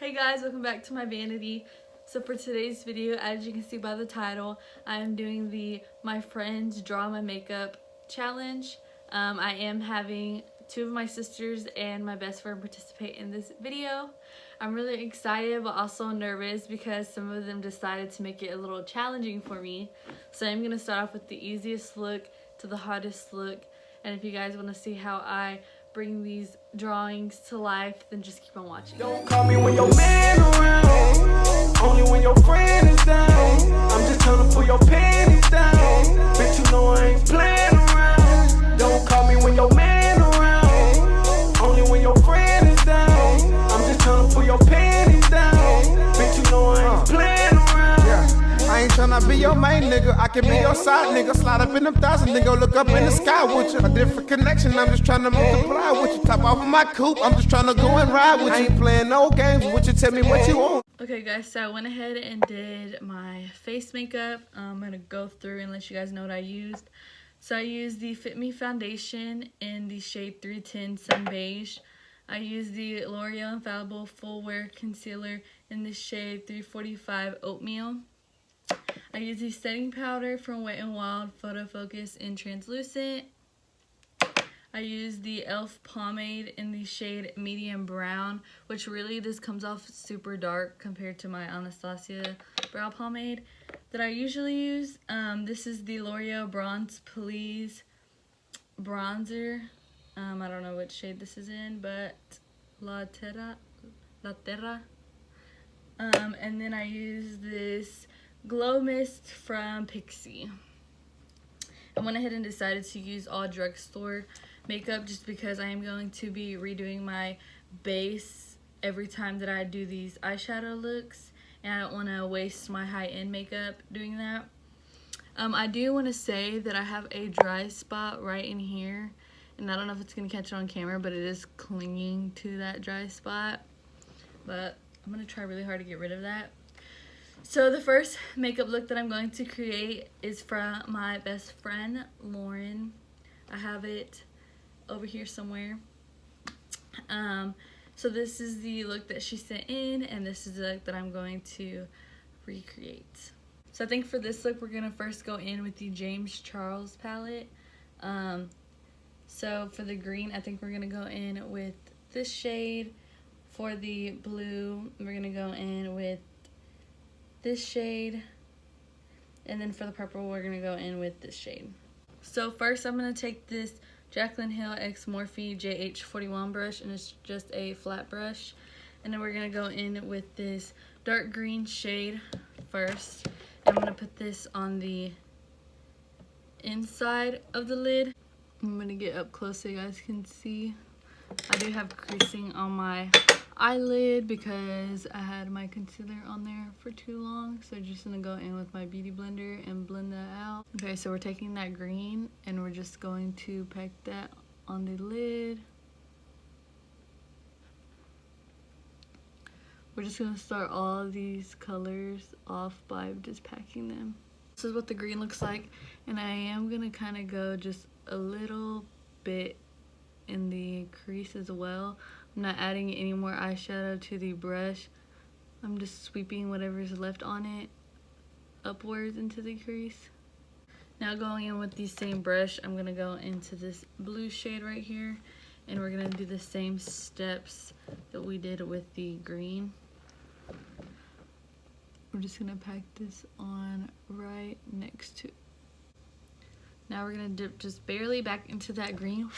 Hey guys, welcome back to my vanity. So for today's video, as you can see by the title, I am doing the My Friends Draw My Makeup challenge. I am having two of my sisters and my best friend participate in this video. I'm really excited but also nervous because some of them decided to make it a little challenging for me. So I'm going to start off with the easiest look to the hardest look. And if you guys want to see how I bring these drawings to life, then just keep on watching. Don't call me when your man around, only when your friend is down. I'm just trying to pull your panties down. Bitch, you know I ain't playing around. Don't call me when your man around, only when your friend is down. I'm just trying to pull your panties down. Bitch, you know I ain't playing around. Yeah. I ain't tryna be your main nigga, I can be your side nigga. Slide up in them thousand, then go look up in the sky with you. A different connection, I'm just tryna multiply with you. Top off of my coupe, I'm just tryna go and ride with you. I ain't playing no games with you, tell me what you want. Okay guys, so I went ahead and did my face makeup. I'm gonna go through and let you guys know what I used. So I used the Fit Me foundation in the shade 310 Sun Beige. I used the L'Oreal Infallible Full Wear Concealer in the shade 345 Oatmeal. I used the setting powder from Wet n Wild Photo Focus in Translucent. I used the e.l.f. pomade in the shade Medium Brown, which really this comes off super dark compared to my Anastasia brow pomade that I usually use. This is the L'Oreal Bronze Please bronzer. I don't know which shade this is in, but La Terra. And then I used this Glow Mist from Pixie. I went ahead and decided to use all drugstore makeup just because I am going to be redoing my base every time that I do these eyeshadow looks, and I don't want to waste my high-end makeup doing that. I do want to say that I have a dry spot right in here, and I don't know if it's going to catch it on camera, but it is clinging to that dry spot. But I'm going to try really hard to get rid of that. So the first makeup look that I'm going to create is from my best friend, Lauren. I have it over here somewhere. So this is the look that she sent in, and this is the look that I'm going to recreate. So I think for this look, we're going to first go in with the James Charles palette. So for the green, I think we're going to go in with this shade. For the blue, we're going to go in with this shade, and then for the purple we're gonna go in with this shade. So first I'm gonna take this Jaclyn Hill X Morphe JH41 brush, and it's just a flat brush, and then we're gonna go in with this dark green shade first. I'm gonna put this on the inside of the lid. I'm gonna get up close so you guys can see. I do have creasing on my eyelid because I had my concealer on there for too long, so I'm just gonna go in with my beauty blender and blend that out. Okay, so we're taking that green and we're just going to pack that on the lid. We're just gonna start all of these colors off by just packing them. This is what the green looks like, and I am gonna kind of go just a little bit in the crease as well. I'm not adding any more eyeshadow to the brush. I'm just sweeping whatever's left on it upwards into the crease. Now going in with the same brush, I'm gonna go into this blue shade right here, and we're gonna do the same steps that we did with the green. We're just gonna pack this on right next to. Now we're gonna dip just barely back into that green,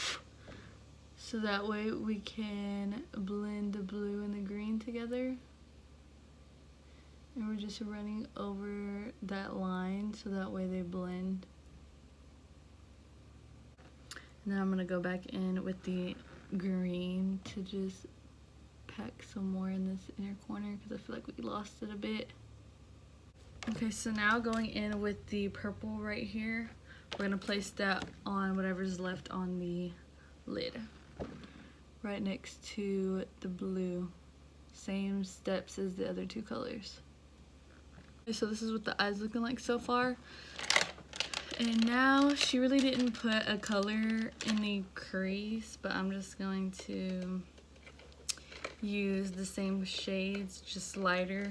so that way we can blend the blue and the green together. And we're just running over that line so that way they blend. And then I'm gonna go back in with the green to just pack some more in this inner corner because I feel like we lost it a bit. Okay, so now going in with the purple right here, we're gonna place that on whatever's left on the lid, right next to the blue. Same steps as the other two colors. Okay, so this is what the eye's looking like so far. And now she really didn't put a color in the crease, but I'm just going to use the same shades, just lighter,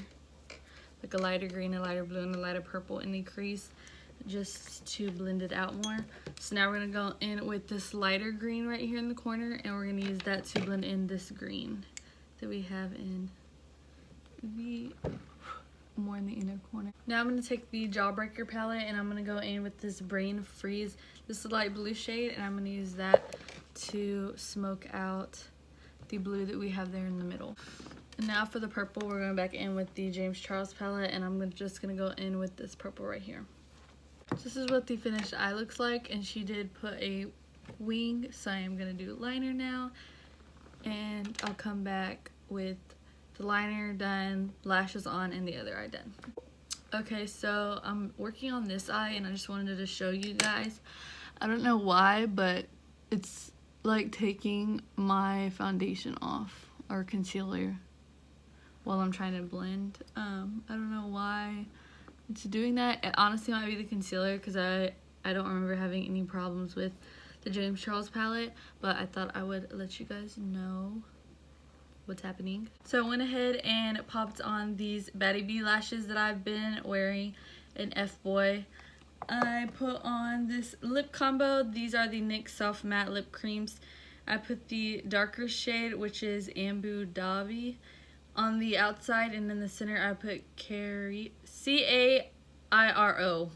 like a lighter green, a lighter blue, and a lighter purple in the crease, just to blend it out more. So now we're gonna go in with this lighter green right here in the corner, and we're gonna use that to blend in this green that we have in the more in the inner corner. Now I'm gonna take the Jawbreaker palette, and I'm gonna go in with this Brain Freeze, this light blue shade, and I'm gonna use that to smoke out the blue that we have there in the middle. And now for the purple, we're going back in with the James Charles palette, and I'm just gonna go in with this purple right here. This is what the finished eye looks like, and she did put a wing, so I am gonna do liner now, and I'll come back with the liner done, lashes on, and the other eye done. Okay, so I'm working on this eye, and I just wanted to show you guys. I don't know why, but it's like taking my foundation off, or concealer, while I'm trying to blend. I don't know why it's doing that. It honestly might be the concealer, because I don't remember having any problems with the James Charles palette, but I thought I would let you guys know what's happening. So I went ahead and popped on these Batty Bee lashes that I've been wearing in F-Boy. I put on this lip combo. These are the NYX Soft Matte Lip Creams. I put the darker shade, which is Ambu Davi, on the outside, and in the center I put C-A-I-R-O.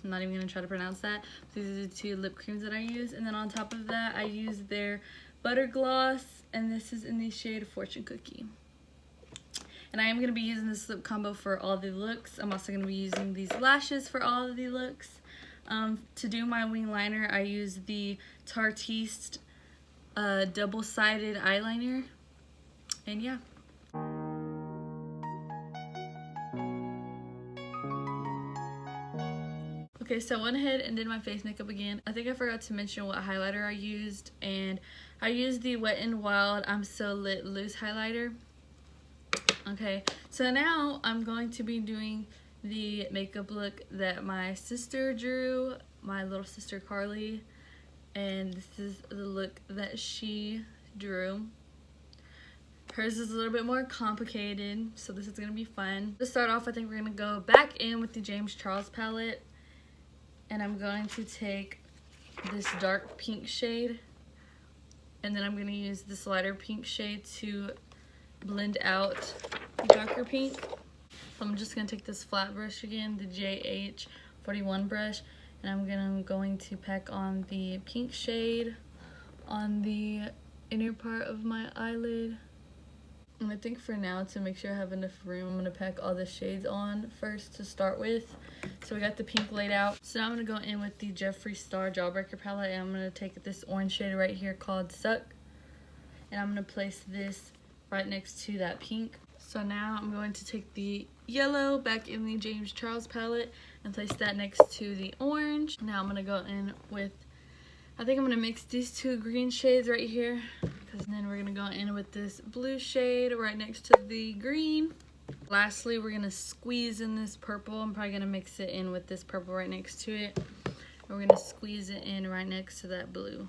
I'm not even going to try to pronounce that. These are the two lip creams that I use. And then on top of that, I use their Butter Gloss, and this is in the shade Fortune Cookie. And I am going to be using this lip combo for all the looks. I'm also going to be using these lashes for all of the looks. To do my wing liner, I use the Tartiste double-sided eyeliner. And yeah. Okay, so I went ahead and did my face makeup again. I think I forgot to mention what highlighter I used, and I used the Wet n Wild I'm So Lit Loose highlighter. Okay, so now I'm going to be doing the makeup look that my sister drew, my little sister Carly, and this is the look that she drew. Hers is a little bit more complicated, so this is going to be fun. To start off, I think we're going to go back in with the James Charles palette, and I'm going to take this dark pink shade, and then I'm going to use this lighter pink shade to blend out the darker pink. So I'm just going to take this flat brush again, the JH41 brush, and I'm going to pack on the pink shade on the inner part of my eyelid. And I think for now, to make sure I have enough room, I'm going to pack all the shades on first to start with. So we got the pink laid out. So now I'm going to go in with the Jeffree Star Jawbreaker palette, and I'm going to take this orange shade right here called Suck, and I'm going to place this right next to that pink. So now I'm going to take the yellow back in the James Charles palette and place that next to the orange. Now I'm going to go in with, I think I'm going to mix these two green shades right here. And then we're going to go in with this blue shade right next to the green. Lastly, we're going to squeeze in this purple. I'm probably going to mix it in with this purple right next to it. We're going to squeeze it in right next to that blue.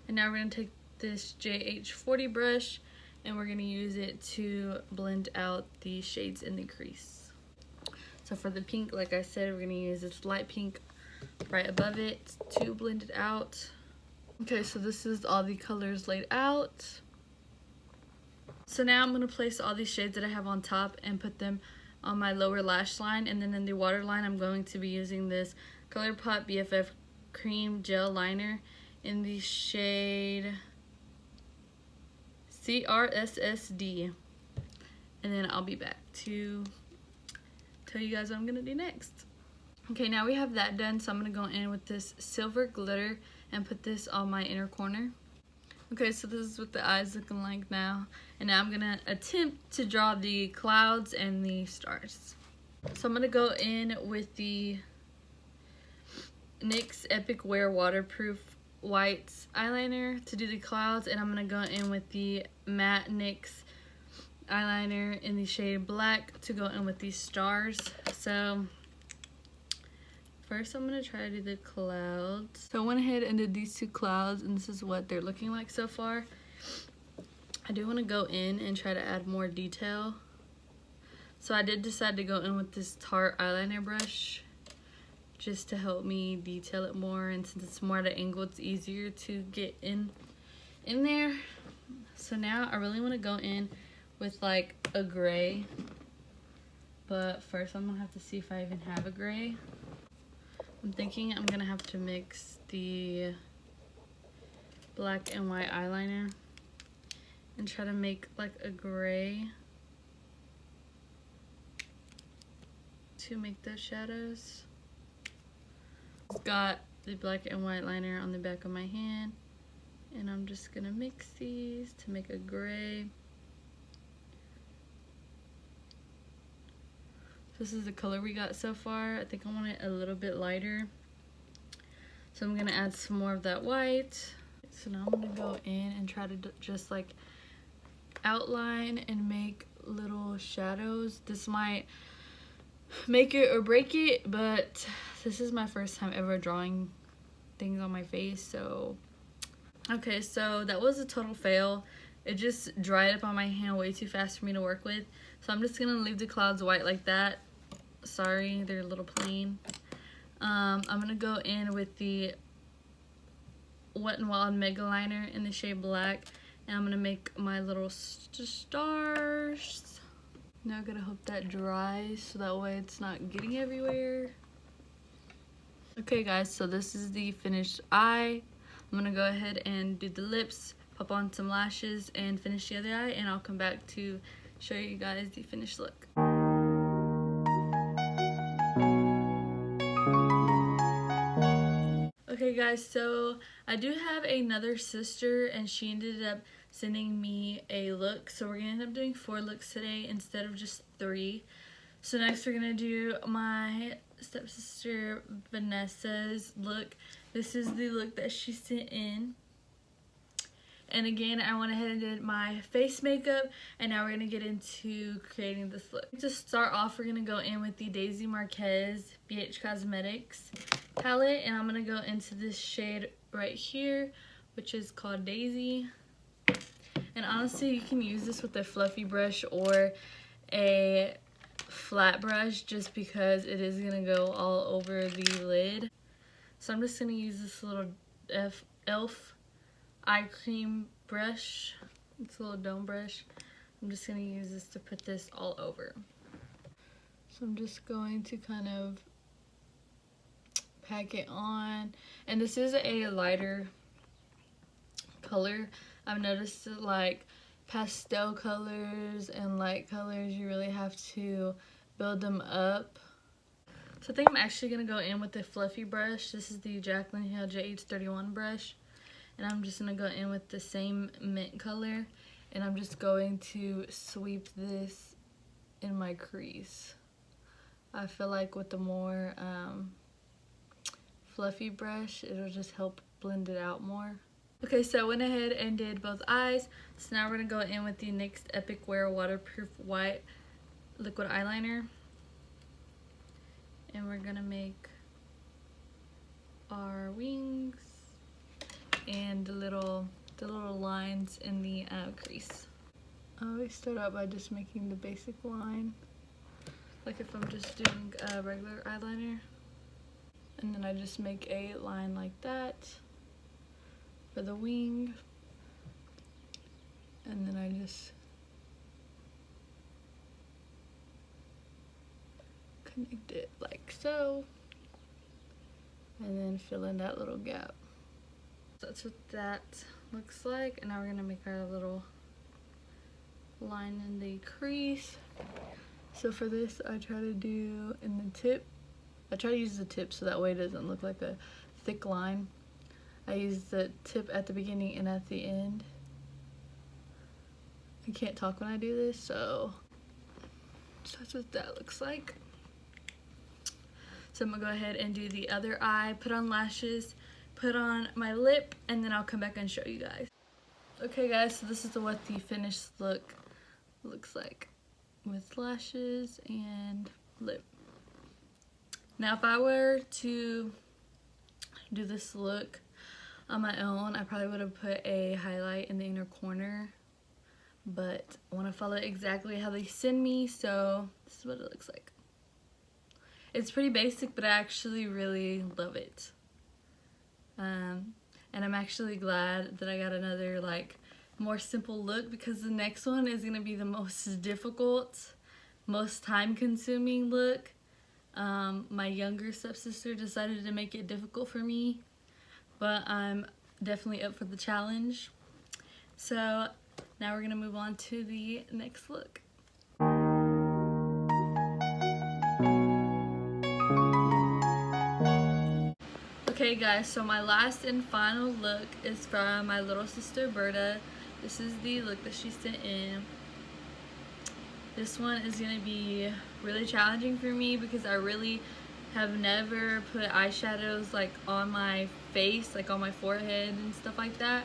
And now we're going to take this JH40 brush, and we're going to use it to blend out the shades in the crease. So for the pink, like I said, we're going to use this light pink right above it to blend it out. Okay, so this is all the colors laid out. So now I'm going to place all these shades that I have on top and put them on my lower lash line. And then in the waterline, I'm going to be using this ColourPop BFF Cream Gel Liner in the shade CRSSD. And then I'll be back to tell you guys what I'm going to do next. Okay, now we have that done, so I'm going to go in with this silver glitter and put this on my inner corner. Okay, so this is what the eyes looking like now. And now I'm going to attempt to draw the clouds and the stars. So I'm going to go in with the NYX Epic Wear Waterproof Whites eyeliner to do the clouds. And I'm going to go in with the matte NYX eyeliner in the shade Black to go in with these stars. So first, I'm going to try to do the clouds. So I went ahead and did these two clouds, and this is what they're looking like so far. I do want to go in and try to add more detail. So I did decide to go in with this Tarte eyeliner brush just to help me detail it more, and since it's more at an angle, it's easier to get in there. So now I really want to go in with like a gray, but first I'm gonna have to see if I even have a gray. I'm thinking I'm gonna have to mix the black and white eyeliner and try to make like a gray to make those shadows. Got the black and white liner on the back of my hand, and I'm just gonna mix these to make a gray. This is the color we got so far. I think I want it a little bit lighter, so I'm gonna add some more of that white. So now I'm gonna go in and try to just like outline and make little shadows. This might make it or break it, but this is my first time ever drawing things on my face. So okay, so that was a total fail. It just dried up on my hand way too fast for me to work with, so I'm just gonna leave the clouds white like that. Sorry, they're a little plain. I'm gonna go in with the Wet n Wild Mega Liner in the shade black, and I'm gonna make my little stars. Now I gotta hope that dries so that way it's not getting everywhere. Okay guys, so this is the finished eye. I'm gonna go ahead and do the lips, pop on some lashes, and finish the other eye, and I'll come back to show you guys the finished look. Okay guys, so I do have another sister, and she ended up sending me a look, so we're gonna end up doing 4 looks today instead of just 3. So next we're gonna do my stepsister Vanessa's look. This is the look that she sent in, and again I went ahead and did my face makeup, and now we're gonna get into creating this look. To start off, we're gonna go in with the Daisy Marquez BH Cosmetics palette, and I'm gonna go into this shade right here, which is called Daisy. And honestly, you can use this with a fluffy brush or a flat brush, just because it is gonna go all over the lid. So I'm just gonna use this little e.l.f. eye cream brush. It's a little dome brush. I'm just gonna use this to put this all over. So I'm just going to kind of pack it on, and this is a lighter color. I've noticed that like pastel colors and light colors, you really have to build them up. So I think I'm actually gonna go in with the fluffy brush. This is the Jaclyn Hill JH31 brush, and I'm just gonna go in with the same mint color, and I'm just going to sweep this in my crease. I feel like with the more fluffy brush, it'll just help blend it out more. Okay, so I went ahead and did both eyes. So now we're gonna go in with the NYX Epic Wear Waterproof White Liquid Eyeliner, and we're gonna make our wings and the little lines in the crease. I always start out by just making the basic line, like if I'm just doing a regular eyeliner, and then I just make a line like that for the wing, and then I just connect it like so, and then fill in that little gap. So that's what that looks like, and now we're gonna make our little line in the crease. So for this, I try to do in the tip, I try to use the tip so that way it doesn't look like a thick line. I use the tip at the beginning and at the end. I can't talk when I do this, so that's what that looks like. So I'm gonna go ahead and do the other eye, put on lashes, put on my lip, and then I'll come back and show you guys. Okay guys, so this is what the finished look looks like with lashes and lip. Now if I were to do this look on my own, I probably would have put a highlight in the inner corner but I want to follow exactly how they send me, so this is what it looks like. It's pretty basic, but I actually really love it. And I'm actually glad that I got another like more simple look, because the next one is going to be the most difficult, most time consuming look. My younger stepsister decided to make it difficult for me, but I'm definitely up for the challenge. So now we're gonna move on to the next look. Okay guys, so my last and final look is from my little sister Berta. This is the look that she sent in. This one is gonna be really challenging for me because I really have never put eyeshadows like on my face, like on my forehead and stuff like that.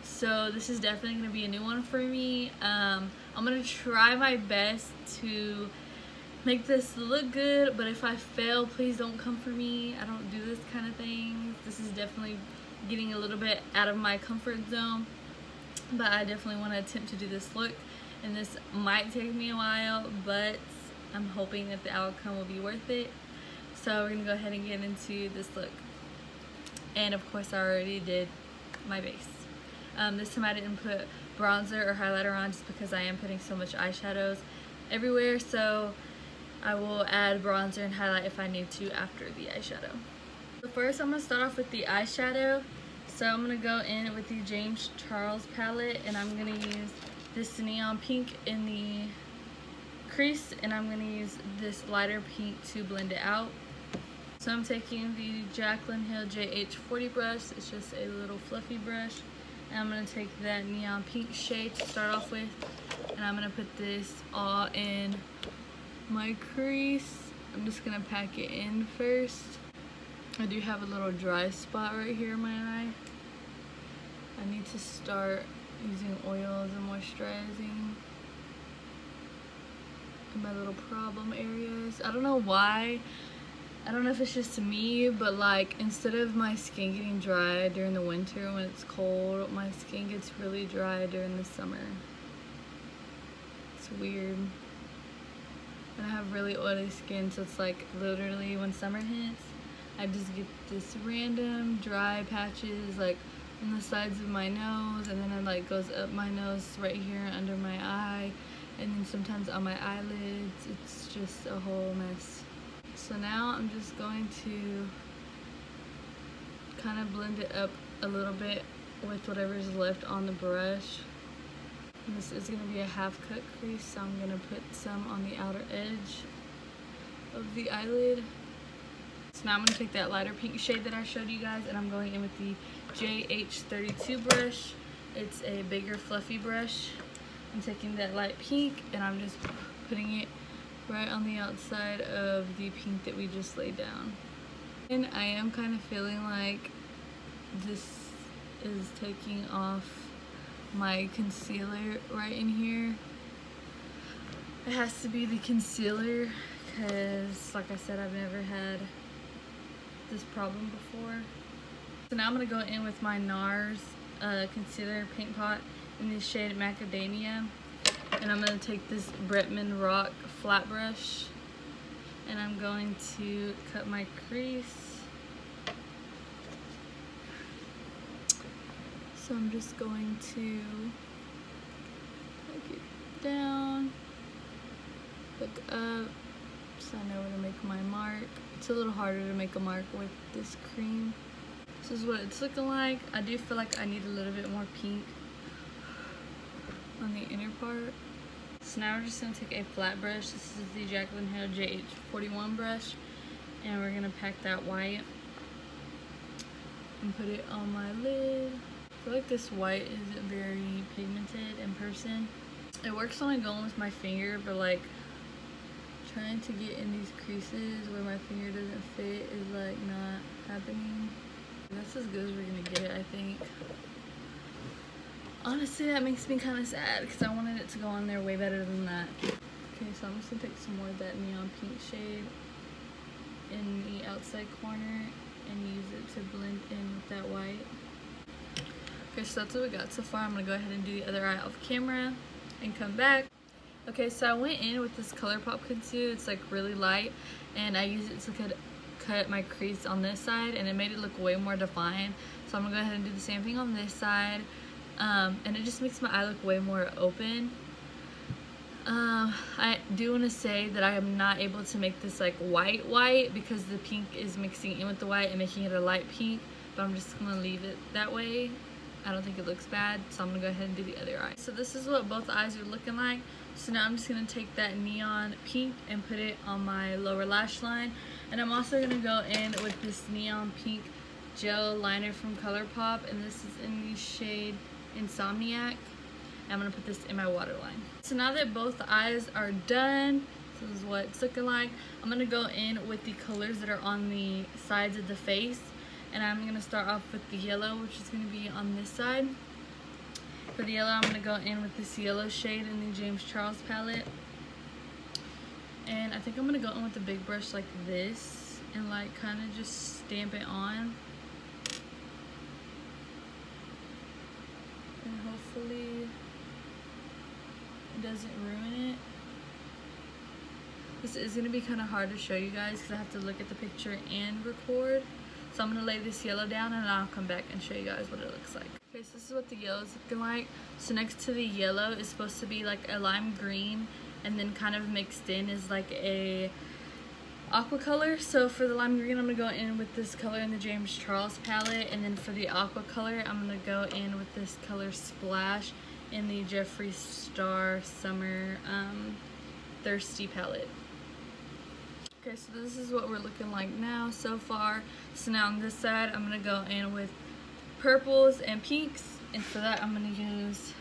So this is definitely gonna be a new one for me. I'm gonna try my best to make this look good, but if I fail, please don't come for me. I don't do this kind of thing. This is definitely getting a little bit out of my comfort zone, but I definitely want to attempt to do this look, and this might take me a while, but I'm hoping that the outcome will be worth it. So we're gonna go ahead and get into this look. And of course I already did my base. This time I didn't put bronzer or highlighter on just because I am putting so much eyeshadows everywhere, so I will add bronzer and highlight if I need to after the eyeshadow. So first I'm going to start off with the eyeshadow. So I'm going to go in with the James Charles palette, and I'm going to use this neon pink in the crease, and I'm going to use this lighter pink to blend it out. So I'm taking the Jaclyn Hill JH40 brush. It's just a little fluffy brush. And I'm going to take that neon pink shade to start off with, and I'm going to put this all in my crease. I'm just going to pack it in first. I do have a little dry spot right here in my eye. I need to start using oils and moisturizing in my little problem areas. I don't know why. I don't know if it's just me, but like instead of my skin getting dry during the winter when it's cold, my skin gets really dry during the summer. It's weird. And I have really oily skin, so it's like literally when summer hits, I just get this random dry patches like on the sides of my nose, and then it like goes up my nose right here under my eye, and then sometimes on my eyelids. It's just a whole mess. So now I'm just going to kind of blend it up a little bit with whatever's left on the brush. And this is going to be a half cut crease, so I'm going to put some on the outer edge of the eyelid. So now I'm going to take that lighter pink shade that I showed you guys, and I'm going in with the JH32 brush. It's a bigger fluffy brush. I'm taking that light pink and I'm just putting it right on the outside of the pink that we just laid down. And I am kind of feeling like this is taking off my concealer right in here. It has to be the concealer because, like I said, I've never had this problem before. So now I'm going to go in with my NARS concealer paint pot in the shade Macadamia. And I'm going to take this Bretman Rock flat brush, and I'm going to cut my crease. So I'm just going to take it down, look up, so I know where to make my mark. It's a little harder to make a mark with this cream. This is what it's looking like. I do feel like I need a little bit more pink on the inner part. So now we're just going to take a flat brush. This is the Jaclyn Hill JH41 brush, and we're going to pack that white and put it on my lid. I feel like this white isn't very pigmented in person. It works when I go in with my finger, but like trying to get in these creases where my finger doesn't fit is like not happening. That's as good as we're going to get it, I think. Honestly, that makes me kind of sad because I wanted it to go on there way better than that. Okay, so I'm just going to take some more of that neon pink shade in the outside corner and use it to blend in with that white. Okay, so that's what we got so far. I'm going to go ahead and do the other eye off camera. and come back. Okay, so I went in with this ColourPop concealer. It's like really light, and I used it to cut my crease on this side, and it made it look way more defined. So I'm gonna go ahead and do the same thing on this side, and it just makes my eye look way more open. I do want to say that I am not able to make this like white because the pink is mixing in with the white and making it a light pink, but I'm just gonna leave it that way. I don't think it looks bad, so I'm gonna go ahead and do the other eye. So this is what both eyes are looking like. So now I'm just gonna take that neon pink and put it on my lower lash line, and I'm also gonna go in with this neon pink gel liner from ColourPop, and this is in the shade Insomniac. I'm gonna put this in my waterline. So now that both eyes are done, this is what it's looking like. I'm gonna go in with the colors that are on the sides of the face, and I'm gonna start off with the yellow, which is gonna be on this side. For the yellow, I'm gonna go in with this yellow shade in the James Charles palette, and I think I'm gonna go in with a big brush like this and like kind of just stamp it on, and hopefully it doesn't ruin it. This is going to be kind of hard to show you guys because I have to look at the picture and record. So I'm going to lay this yellow down and I'll come back and show you guys what it looks like. Okay, so this is what the yellow is looking like. So next to the yellow is supposed to be like a lime green, and then kind of mixed in is like a aqua color. So for the lime green, I'm going to go in with this color in the James Charles palette, and then for the aqua color, I'm going to go in with this color Splash in the Jeffree Star Summer Thirsty palette. Okay, so this is what we're looking like now so far. So now on this side, I'm gonna go in with purples and pinks, and for that I'm gonna use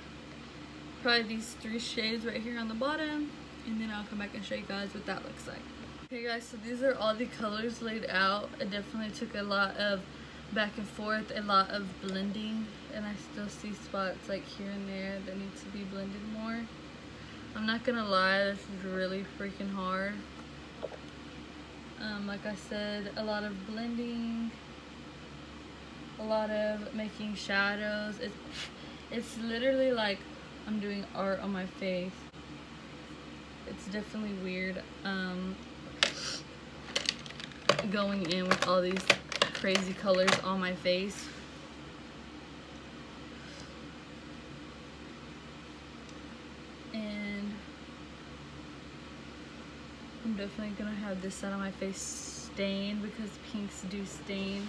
probably these 3 shades right here on the bottom, and then I'll come back and show you guys what that looks like. Okay guys, so these are all the colors laid out. It definitely took a lot of back and forth, a lot of blending, and I still see spots like here and there that need to be blended more. I'm not gonna lie, this is really freaking hard. Like I said, a lot of blending, a lot of making shadows. It's literally like I'm doing art on my face. It's definitely weird going in with all these crazy colors on my face. And I'm definitely gonna have this side of my face stained because pinks do stain,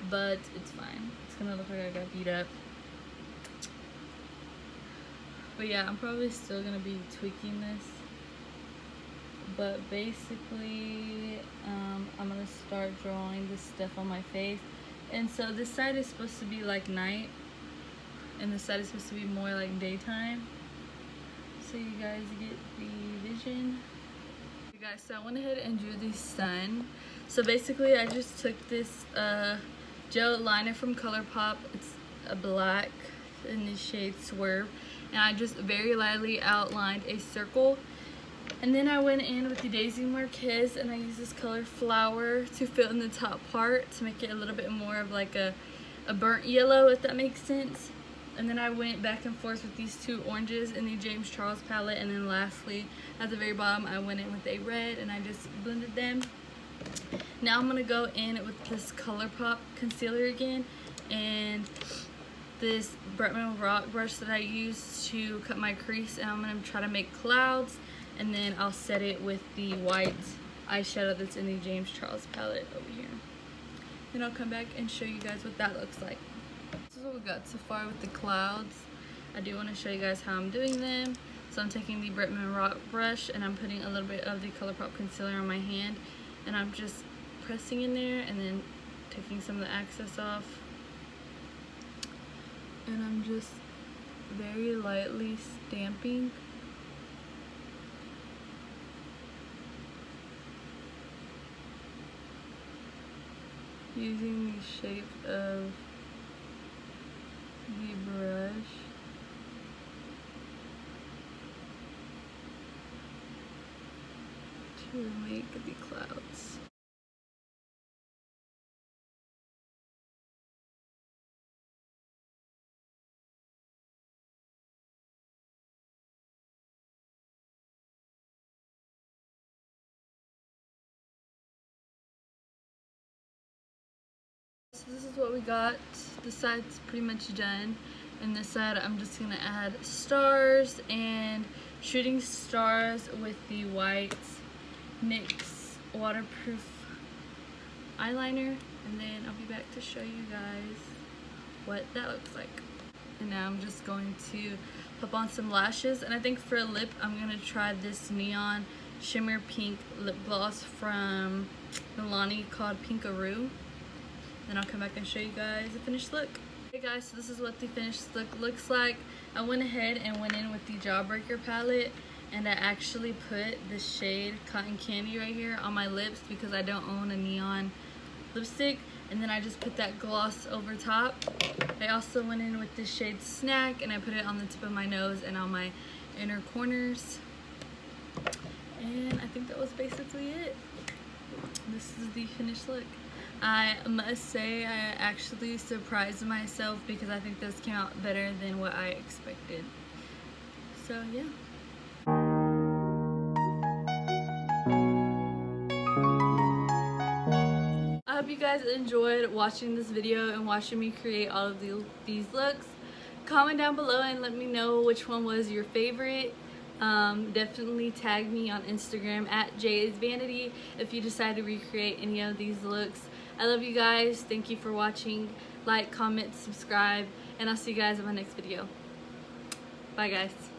but it's fine. It's gonna look like I got beat up. But yeah, I'm probably still gonna be tweaking this. But basically, I'm gonna start drawing this stuff on my face. And so this side is supposed to be like night, and this side is supposed to be more like daytime, so you guys get the vision. Okay guys, so I went ahead and drew the sun. So basically I just took this gel liner from ColourPop. It's a black in the shade Swerve, and I just very lightly outlined a circle. And then I went in with the Daisy Marquez, and I used this color Flower to fill in the top part to make it a little bit more of like a burnt yellow, if that makes sense. And then I went back and forth with these 2 oranges in the James Charles palette, and then lastly at the very bottom I went in with a red and I just blended them. Now I'm going to go in with this ColourPop concealer again, and this Bretman Rock brush that I used to cut my crease, and I'm going to try to make clouds, and then I'll set it with the white eyeshadow that's in the James Charles palette over here. Then I'll come back and show you guys what that looks like. This is what we got so far with the clouds. I do want to show you guys how I'm doing them. So I'm taking the Bretman Rock brush, and I'm putting a little bit of the ColourPop concealer on my hand, and I'm just pressing in there and then taking some of the excess off. And I'm just very lightly stamping. Using the shape of the brush to make the clouds. so this is what we got. This side's pretty much done, and this side I'm just gonna add stars and shooting stars with the white NYX waterproof eyeliner, and then I'll be back to show you guys what that looks like. And now I'm just going to put on some lashes, and I think for a lip I'm gonna try this neon shimmer pink lip gloss from Milani called Pinkaroo. Then I'll come back and show you guys the finished look. Hey guys, so this is what the finished look looks like. I went ahead and went in with the Jawbreaker palette, and I actually put the shade Cotton Candy right here on my lips because I don't own a neon lipstick, and then I just put that gloss over top. I also went in with this shade Snack, and I put it on the tip of my nose and on my inner corners. And I think that was basically it. This is the finished look. I must say I actually surprised myself because I think this came out better than what I expected. So yeah. I hope you guys enjoyed watching this video and watching me create all of these looks. Comment down below and let me know which one was your favorite. Definitely tag me on Instagram at jayesvanity if you decide to recreate any of these looks. I love you guys. Thank you for watching. Like, comment, subscribe, and I'll see you guys in my next video. Bye guys.